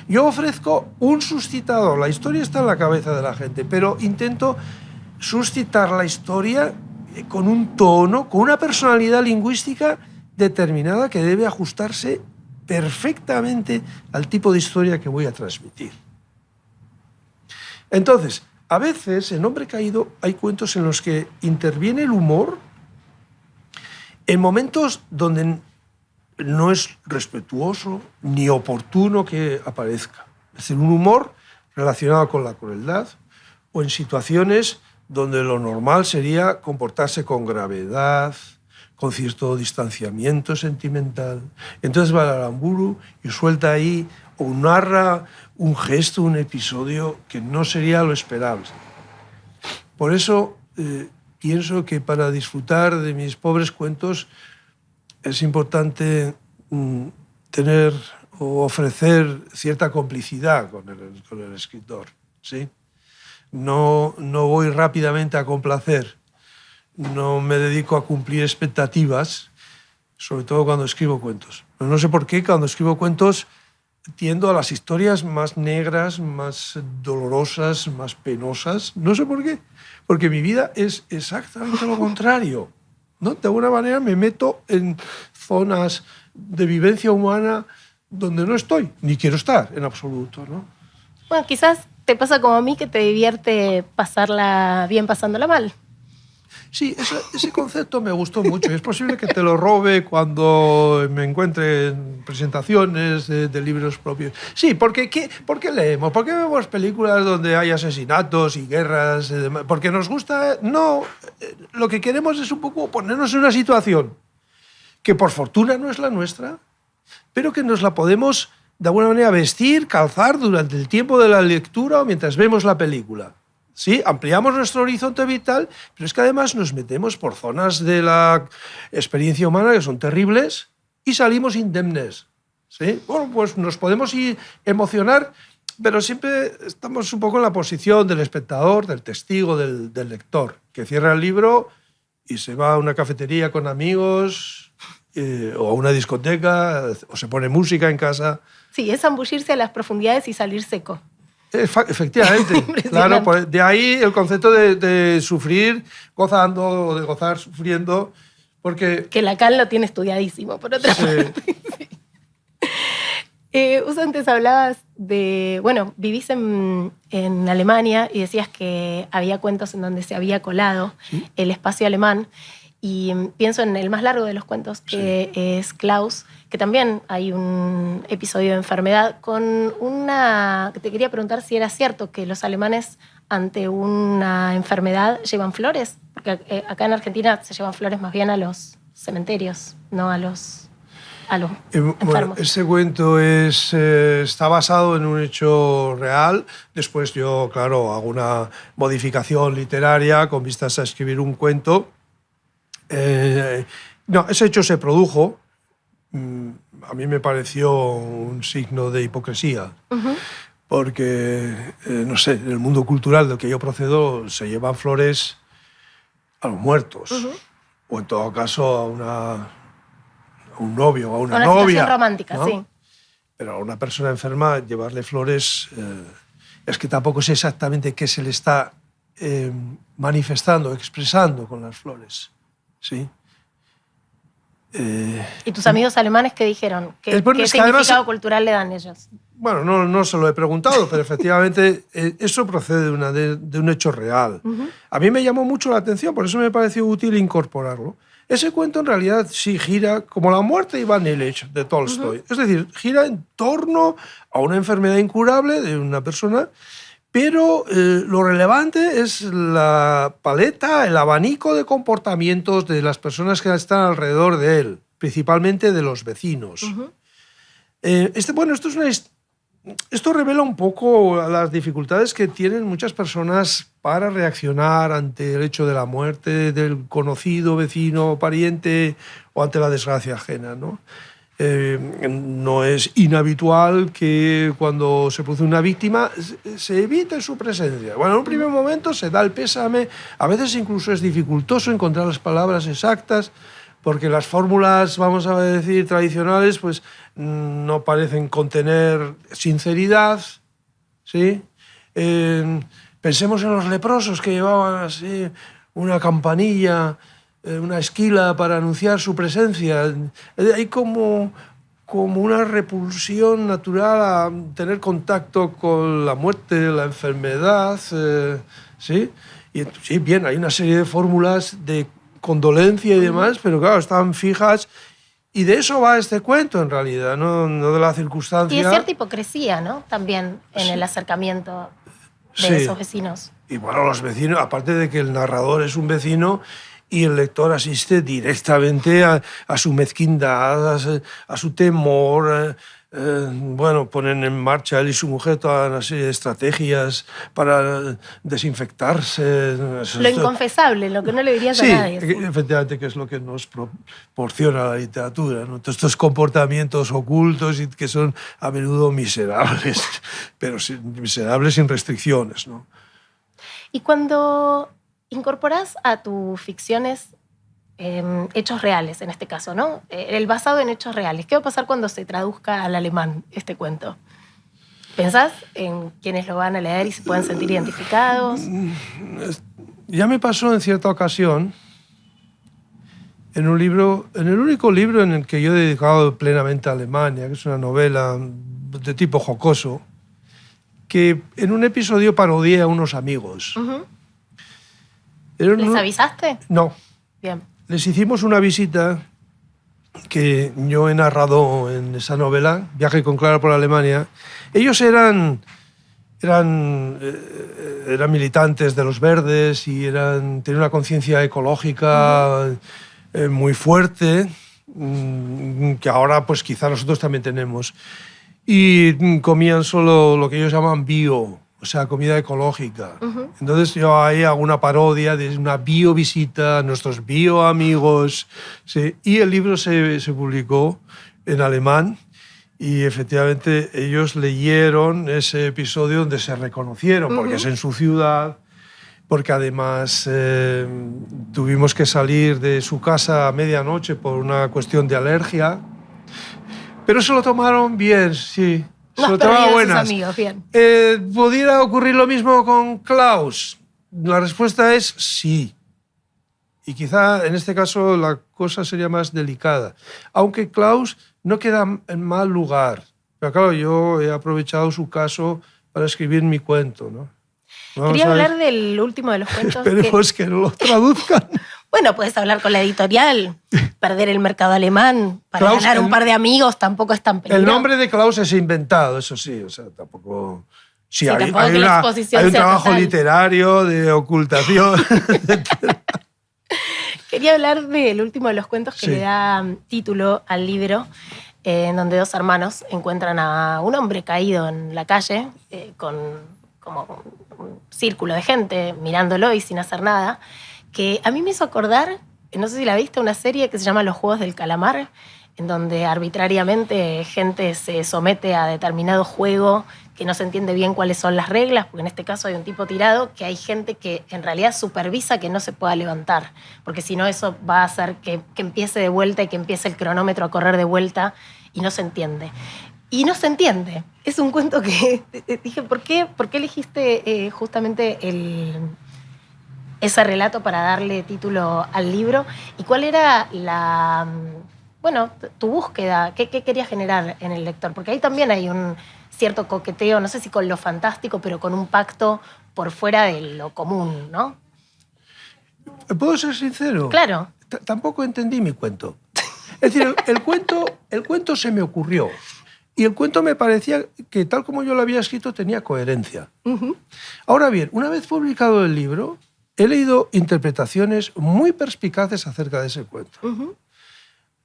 Yo ofrezco un suscitador. La historia está en la cabeza de la gente, pero intento suscitar la historia con un tono, con una personalidad lingüística determinada que debe ajustarse perfectamente al tipo de historia que voy a transmitir. Entonces, a veces, en Hombre Caído, hay cuentos en los que interviene el humor en momentos donde no es respetuoso ni oportuno que aparezca. Es decir, un humor relacionado con la crueldad o en situaciones donde lo normal sería comportarse con gravedad, con cierto distanciamiento sentimental. Entonces va el Aramburu y suelta ahí o narra un gesto, un episodio que no sería lo esperable. Por eso pienso que para disfrutar de mis pobres cuentos es importante tener o ofrecer cierta complicidad con el escritor, ¿sí? No voy rápidamente a complacer, no me dedico a cumplir expectativas, sobre todo cuando escribo cuentos. No sé por qué, cuando escribo cuentos tiendo a las historias más negras, más dolorosas, más penosas. No sé por qué, porque mi vida es exactamente lo contrario, ¿no? De alguna manera me meto en zonas de vivencia humana donde no estoy, ni quiero estar en absoluto, ¿no? Bueno, quizás te pasa como a mí, que te divierte pasarla bien pasándola mal. Sí, ese concepto me gustó mucho. Es posible que te lo robe cuando me encuentre en presentaciones de libros propios. Sí, ¿por qué leemos? ¿Por qué vemos películas donde hay asesinatos y guerras? ¿Porque nos gusta? No, lo que queremos es un poco ponernos en una situación que por fortuna no es la nuestra, pero que nos la podemos de alguna manera vestir, calzar durante el tiempo de la lectura o mientras vemos la película. Sí, ampliamos nuestro horizonte vital, pero es que además nos metemos por zonas de la experiencia humana que son terribles y salimos indemnes. ¿Sí? Bueno, pues nos podemos emocionar, pero siempre estamos un poco en la posición del espectador, del testigo, del lector, que cierra el libro y se va a una cafetería con amigos o a una discoteca o se pone música en casa. Sí, es zambullirse a las profundidades y salir seco. Efectivamente, claro, de ahí el concepto de sufrir gozando o de gozar sufriendo, porque... Que Lacan lo tiene estudiadísimo, por otra parte. Sí. Vos antes hablabas de... Bueno, vivís en Alemania y decías que había cuentos en donde se había colado el espacio alemán. Y pienso en el más largo de los cuentos, que es Klaus, que también hay un episodio de enfermedad con una... Te quería preguntar si era cierto que los alemanes ante una enfermedad llevan flores, porque acá en Argentina se llevan flores más bien a los cementerios, no a los enfermos. Bueno, ese cuento está basado en un hecho real. Después yo, claro, hago una modificación literaria con vistas a escribir un cuento. No, ese hecho se produjo. A mí me pareció un signo de hipocresía, porque, no sé, en el mundo cultural del que yo procedo se llevan flores a los muertos, o en todo caso a un novio, a una novia. Una situación romántica, ¿no? Sí. Pero a una persona enferma llevarle flores, es que tampoco sé exactamente qué se le está manifestando, expresando con las flores. ¿Sí? ¿Y tus amigos alemanes qué dijeron? ¿Qué significado además, cultural le dan ellos? Bueno, no se lo he preguntado, pero efectivamente eso procede de un hecho real. A mí me llamó mucho la atención, por eso me pareció útil incorporarlo. Ese cuento en realidad sí gira como la muerte de Iván Ilich de Tolstoy. Es decir, gira en torno a una enfermedad incurable de una persona. Pero lo relevante es la paleta, el abanico de comportamientos de las personas que están alrededor de él, principalmente de los vecinos. Esto revela un poco las dificultades que tienen muchas personas para reaccionar ante el hecho de la muerte del conocido, vecino, pariente o ante la desgracia ajena, ¿no? No es inhabitual que cuando se produce una víctima se evite su presencia. Bueno, en un primer momento se da el pésame, a veces incluso es dificultoso encontrar las palabras exactas, porque las fórmulas, vamos a decir, tradicionales, pues no parecen contener sinceridad, ¿sí? Pensemos en los leprosos que llevaban así una campanilla, una esquila para anunciar su presencia. Hay como una repulsión natural a tener contacto con la muerte, la enfermedad, ¿sí? Y sí, bien, hay una serie de fórmulas de condolencia y demás, pero claro, están fijas. Y de eso va este cuento, en realidad, no de la circunstancia. Y de cierta hipocresía, ¿no? También en el acercamiento de esos vecinos. Y bueno, los vecinos, aparte de que el narrador es un vecino y el lector asiste directamente a su mezquindad, a su temor. Bueno, ponen en marcha él y su mujer toda una serie de estrategias para desinfectarse. Lo inconfesable, lo que no le dirías a nadie. Sí, efectivamente, que es lo que nos proporciona la literatura, ¿no? Todos estos comportamientos ocultos y que son a menudo miserables, pero miserables sin restricciones, ¿no? Y cuando incorporas a tus ficciones hechos reales en este caso, ¿no? El basado en hechos reales. ¿Qué va a pasar cuando se traduzca al alemán este cuento? ¿Pensás en quienes lo van a leer y se pueden sentir identificados? Ya me pasó en cierta ocasión en un libro, en el único libro en el que yo he dedicado plenamente a Alemania, que es una novela de tipo jocoso, que en un episodio parodié a unos amigos. Uh-huh. Era ¿Les avisaste? No. Bien. Les hicimos una visita que yo he narrado en esa novela, Viaje con Clara por Alemania. Ellos eran militantes de los verdes y tenían una conciencia ecológica muy fuerte, que ahora pues quizá nosotros también tenemos. Y comían solo lo que ellos llaman bio, o sea, comida ecológica. Entonces yo ahí hago una parodia de una biovisita a nuestros bioamigos. ¿Sí? Y el libro se publicó en alemán y efectivamente ellos leyeron ese episodio donde se reconocieron, porque es en su ciudad, porque además tuvimos que salir de su casa a medianoche por una cuestión de alergia. Pero se lo tomaron bien, sí. Se lo tomaron buenas. Amigos, bien. ¿Pudiera ocurrir lo mismo con Klaus? La respuesta es sí. Y quizá en este caso la cosa sería más delicada. Aunque Klaus no queda en mal lugar. Pero claro, yo he aprovechado su caso para escribir mi cuento, ¿no? Quería hablar del último de los cuentos. Esperemos que no lo traduzcan. Bueno, puedes hablar con la editorial, perder el mercado alemán para Klaus, ganar un par de amigos tampoco es tan peligroso. El nombre de Klaus es inventado, eso sí, o sea, tampoco... Sí, hay un trabajo total. literario de ocultación. Quería hablar del último de los cuentos que le da título al libro, en donde dos hermanos encuentran a un hombre caído en la calle con como un círculo de gente mirándolo y sin hacer nada, que a mí me hizo acordar, no sé si la viste, una serie que se llama Los Juegos del Calamar, en donde arbitrariamente gente se somete a determinado juego que no se entiende bien cuáles son las reglas, porque en este caso hay un tipo tirado, que hay gente que en realidad supervisa que no se pueda levantar, porque si no eso va a hacer que empiece de vuelta y que empiece el cronómetro a correr de vuelta y no se entiende. Y no se entiende. Es un cuento que dije, ¿por qué elegiste justamente ese relato para darle título al libro? ¿Y cuál era tu búsqueda? ¿Qué querías generar en el lector? Porque ahí también hay un cierto coqueteo, no sé si con lo fantástico, pero con un pacto por fuera de lo común, ¿no? ¿Puedo ser sincero? Claro. Tampoco entendí mi cuento. Es decir, el cuento se me ocurrió. Y el cuento me parecía que, tal como yo lo había escrito, tenía coherencia. Ahora bien, una vez publicado el libro, he leído interpretaciones muy perspicaces acerca de ese cuento.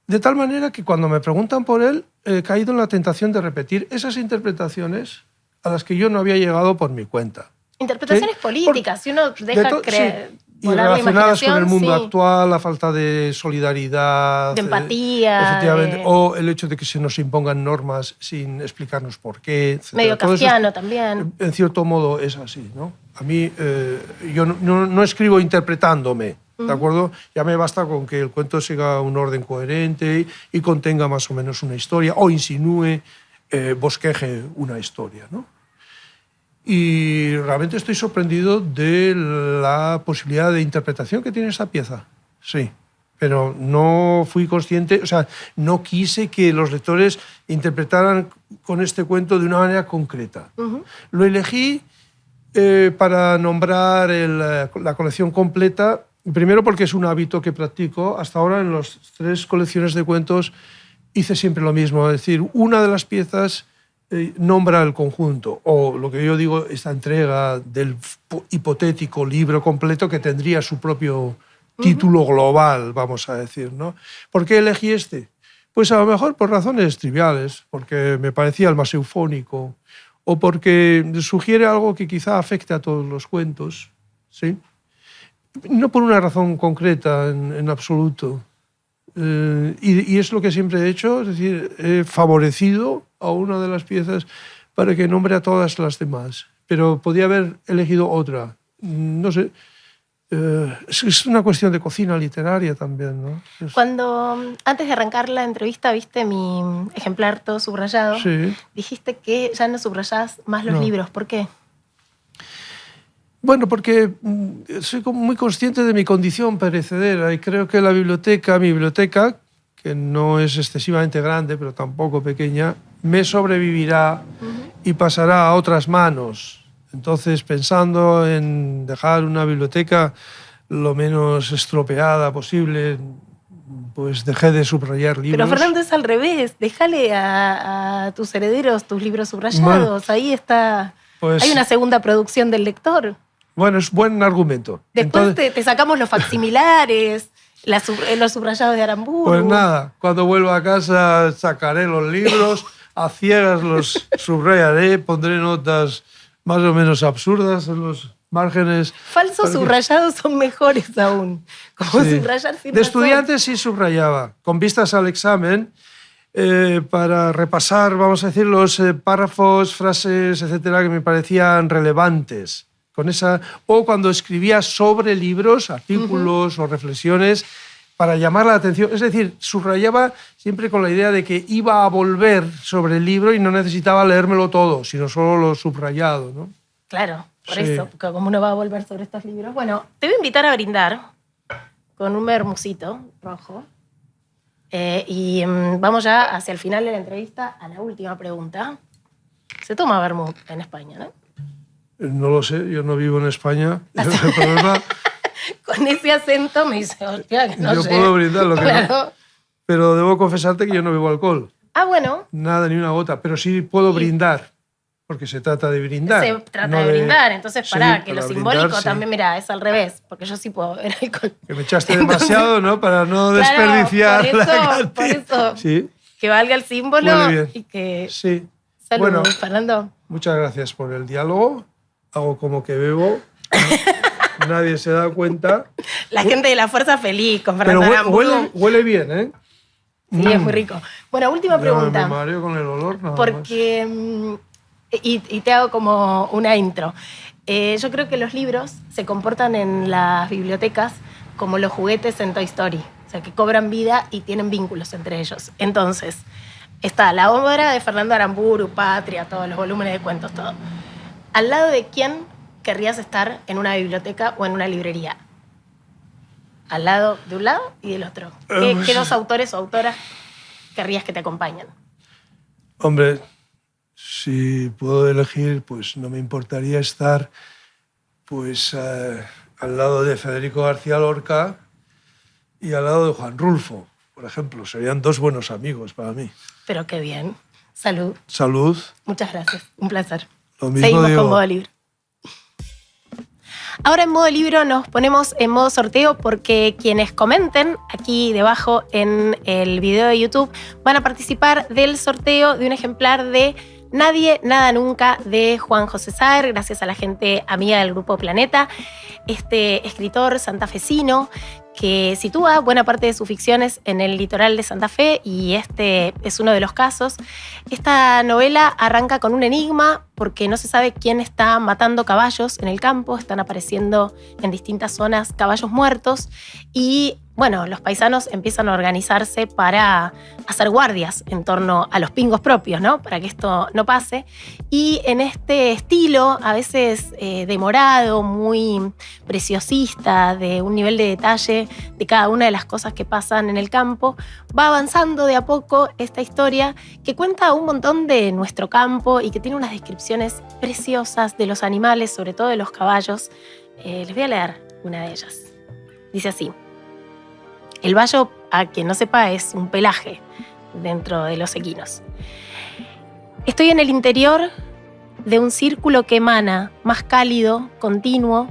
De tal manera que cuando me preguntan por él, he caído en la tentación de repetir esas interpretaciones a las que yo no había llegado por mi cuenta. Interpretaciones políticas, si uno deja creer... Sí. Y relacionadas con el mundo actual, la falta de solidaridad, de empatía, efectivamente, o el hecho de que se nos impongan normas sin explicarnos por qué, etc. Medio kafkiano también. En cierto modo es así, ¿no? A mí, yo no escribo interpretándome, ¿de acuerdo? Ya me basta con que el cuento siga un orden coherente y contenga más o menos una historia, o insinúe, bosqueje una historia, ¿no? Y realmente estoy sorprendido de la posibilidad de interpretación que tiene esa pieza. Sí, pero no fui consciente, o sea, no quise que los lectores interpretaran con este cuento de una manera concreta. Lo elegí para nombrar la colección completa, primero porque es un hábito que practico. Hasta ahora en las 3 colecciones de cuentos hice siempre lo mismo, es decir, una de las piezas nombra el conjunto, o lo que yo digo, esta entrega del hipotético libro completo que tendría su propio título global, vamos a decir, ¿no? ¿Por qué elegí este? Pues a lo mejor por razones triviales, porque me parecía el más eufónico, o porque sugiere algo que quizá afecte a todos los cuentos, ¿sí? No por una razón concreta en absoluto. Y es lo que siempre he hecho, es decir, he favorecido a una de las piezas para que nombre a todas las demás. Pero podía haber elegido otra. No sé. Es una cuestión de cocina literaria también, ¿no? Cuando, antes de arrancar la entrevista, viste mi ejemplar todo subrayado, Sí. dijiste que ya no subrayás más los libros. ¿Por qué? Bueno, porque soy muy consciente de mi condición perecedera y creo que mi biblioteca, que no es excesivamente grande, pero tampoco pequeña, me sobrevivirá y pasará a otras manos. Entonces, pensando en dejar una biblioteca lo menos estropeada posible, pues dejé de subrayar libros. Pero Fernando, es al revés. Déjale a tus herederos tus libros subrayados. Bueno, ahí está. pues, hay una segunda producción del lector. Bueno, es buen argumento. Después Entonces, te sacamos los facsimilares, los subrayados de Aramburu. pues nada, cuando vuelva a casa sacaré los libros, a ciegas los subrayaré, pondré notas más o menos absurdas en los márgenes. Falsos subrayados son mejores aún. Como Sí. subrayar sin De razón. estudiantes sí subrayaba, con vistas al examen, para repasar, vamos a decir, los párrafos, frases, etcétera, que me parecían relevantes. O cuando escribía sobre libros, artículos o reflexiones, para llamar la atención. Es decir, subrayaba siempre con la idea de que iba a volver sobre el libro y no necesitaba leérmelo todo, sino solo lo subrayado, ¿no? Claro, por Sí. eso, porque como uno va a volver sobre estos libros. Bueno, te voy a invitar a brindar con un vermucito rojo. Y vamos ya hacia el final de la entrevista a la última pregunta. Se toma vermut en España, ¿no? No lo sé, yo no vivo en España. El problema, Con ese acento me dice, hostia, que no yo sé. puedo brindar lo que no. Claro. Pero debo confesarte que yo no bebo alcohol. Ah, bueno, Nada, ni una gota. Pero sí puedo brindar, porque se trata de brindar. se trata no de brindar. Entonces, Sí, pará, que lo para simbólico brindar, sí. también, mira, es al revés, porque yo sí puedo beber alcohol. Que me echaste Entonces, demasiado, ¿no? Para no claro, desperdiciar por eso, la cantidad. por eso. Sí, Que valga el símbolo Huele bien. y que... sí. Salud, Bueno, Fernando. muchas gracias por el diálogo. Hago como que bebo. Nadie se da cuenta. La gente de la fuerza feliz con Pero Fernando Aramburu. huele bien, ¿eh? Sí, es muy rico. Bueno, última Me pregunta. mareo con el olor, nada más. Porque... Y te hago como una intro. Yo creo que los libros se comportan en las bibliotecas como los juguetes en Toy Story. O sea, que cobran vida y tienen vínculos entre ellos. Entonces, está la obra de Fernando Aramburu, Patria, todos los volúmenes de cuentos, todo. ¿Al lado de quién querrías estar en una biblioteca o en una librería? Al lado de un lado y del otro. ¿Qué dos autores o autoras querrías que te acompañen? Hombre, si puedo elegir, pues no me importaría estar pues, al lado de Federico García Lorca y al lado de Juan Rulfo, por ejemplo. Serían dos buenos amigos para mí. Pero qué bien. Salud. Salud. Muchas gracias. Un placer. Lo mismo Seguimos digo. con Modo Libro. Ahora en Modo Libro nos ponemos en modo sorteo porque quienes comenten aquí debajo en el video de YouTube van a participar del sorteo de un ejemplar de Nadie, Nada, Nunca de Juan José Saer, gracias a la gente amiga del Grupo Planeta, este escritor santafesino que sitúa buena parte de sus ficciones en el litoral de Santa Fe y este es uno de los casos. Esta novela arranca con un enigma porque no se sabe quién está matando caballos en el campo, están apareciendo en distintas zonas caballos muertos y bueno, los paisanos empiezan a organizarse para hacer guardias en torno a los pingos propios, ¿no? Para que esto no pase. Y en este estilo, a veces demorado, muy preciosista, de un nivel de detalle de cada una de las cosas que pasan en el campo, va avanzando de a poco esta historia que cuenta un montón de nuestro campo y que tiene unas descripciones preciosas de los animales, sobre todo de los caballos. Les voy a leer una de ellas. Dice así: el bayo, a quien no sepa, es un pelaje dentro de los equinos. Estoy en el interior de un círculo que emana, más cálido, continuo,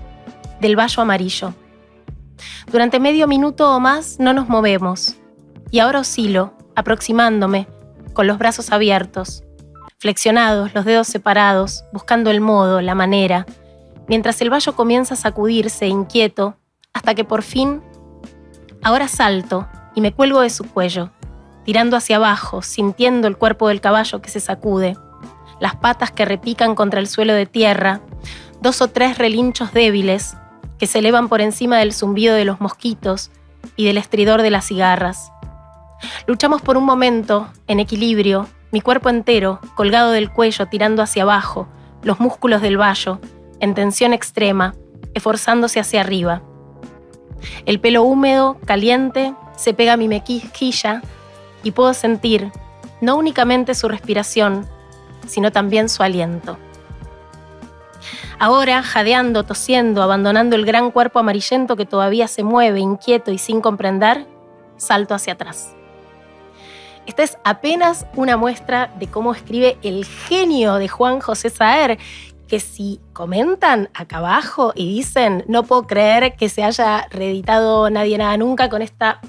del bayo amarillo. Durante medio minuto o más no nos movemos, y ahora oscilo, aproximándome, con los brazos abiertos, flexionados, los dedos separados, buscando el modo, la manera, mientras el bayo comienza a sacudirse, inquieto, hasta que por fin, ahora salto y me cuelgo de su cuello, tirando hacia abajo, sintiendo el cuerpo del caballo que se sacude, las patas que repican contra el suelo de tierra, 2 o 3 relinchos débiles, que se elevan por encima del zumbido de los mosquitos y del estridor de las cigarras. Luchamos por un momento, en equilibrio, mi cuerpo entero, colgado del cuello, tirando hacia abajo, los músculos del vallo, en tensión extrema, esforzándose hacia arriba. El pelo húmedo, caliente, se pega a mi mejilla y puedo sentir no únicamente su respiración, sino también su aliento. Ahora, jadeando, tosiendo, abandonando el gran cuerpo amarillento que todavía se mueve, inquieto y sin comprender, salto hacia atrás. Esta es apenas una muestra de cómo escribe el genio de Juan José Saer, que si comentan acá abajo y dicen no puedo creer que se haya reeditado Nadie Nada Nunca con esta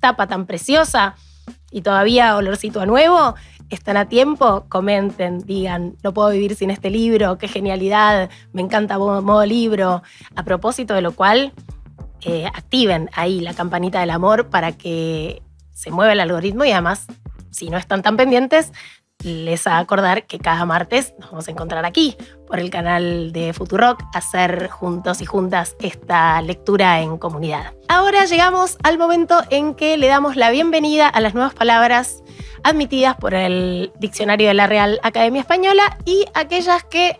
tapa tan preciosa y todavía olorcito a nuevo, están a tiempo, comenten, digan no puedo vivir sin este libro, qué genialidad, me encanta modo libro. A propósito de lo cual, activen ahí la campanita del amor para que se mueva el algoritmo y además, si no están tan pendientes, les a acordar que cada martes nos vamos a encontrar aquí por el canal de Futurock a hacer juntos y juntas esta lectura en comunidad. Ahora llegamos al momento en que le damos la bienvenida a las nuevas palabras admitidas por el Diccionario de la Real Academia Española y aquellas que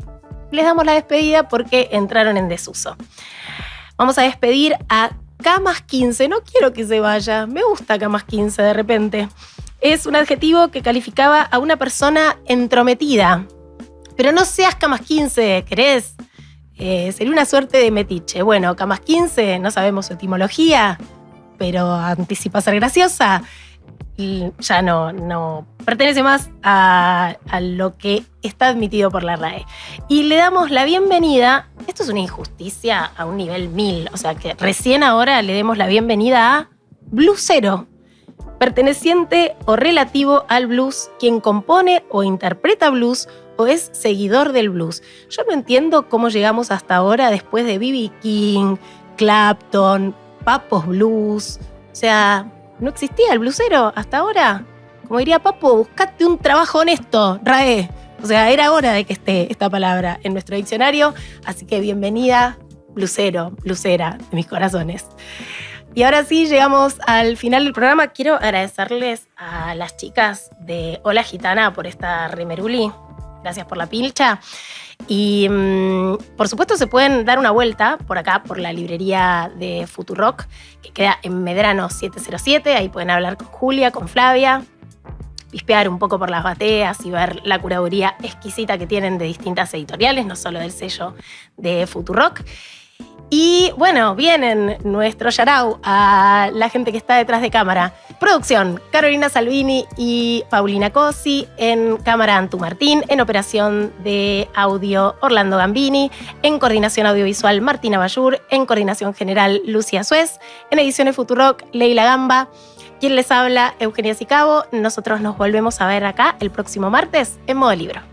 les damos la despedida porque entraron en desuso. Vamos a despedir a K+15. No quiero que se vaya, me gusta K+15 de repente. Es un adjetivo que calificaba a una persona entrometida. Pero no seas K+15, ¿querés? Sería una suerte de metiche. Bueno, K+15, no sabemos su etimología, pero anticipa ser graciosa. Y ya no pertenece más a lo que está admitido por la RAE. Y le damos la bienvenida, esto es una injusticia a un nivel 1000, o sea que recién ahora le demos la bienvenida a bluesero, perteneciente o relativo al blues, quien compone o interpreta blues o es seguidor del blues. Yo no entiendo cómo llegamos hasta ahora después de B.B. King, Clapton, Papos Blues, o sea, no existía el bluesero hasta ahora. Como diría Papo, buscate un trabajo honesto, RAE. O sea, era hora de que esté esta palabra en nuestro diccionario. Así que bienvenida, bluesero, bluesera de mis corazones. Y ahora sí, llegamos al final del programa. Quiero agradecerles a las chicas de Hola Gitana por esta remeruli. Gracias por la pilcha. Y por supuesto se pueden dar una vuelta por acá, por la librería de Futurock, que queda en Medrano 707. Ahí pueden hablar con Julia, con Flavia, pispear un poco por las bateas y ver la curaduría exquisita que tienen de distintas editoriales, no solo del sello de Futurock. Y bueno, vienen nuestro yarau a la gente que está detrás de cámara. Producción, Carolina Salvini y Paulina Cosi. En cámara, Antu Martín. En operación de audio, Orlando Gambini. En coordinación audiovisual, Martina Bayur. En coordinación general, Lucia Suez. En ediciones Futurock, Leila Gamba. Quien les habla, Eugenia Sicabo. Nosotros nos volvemos a ver acá el próximo martes en Modo Libro.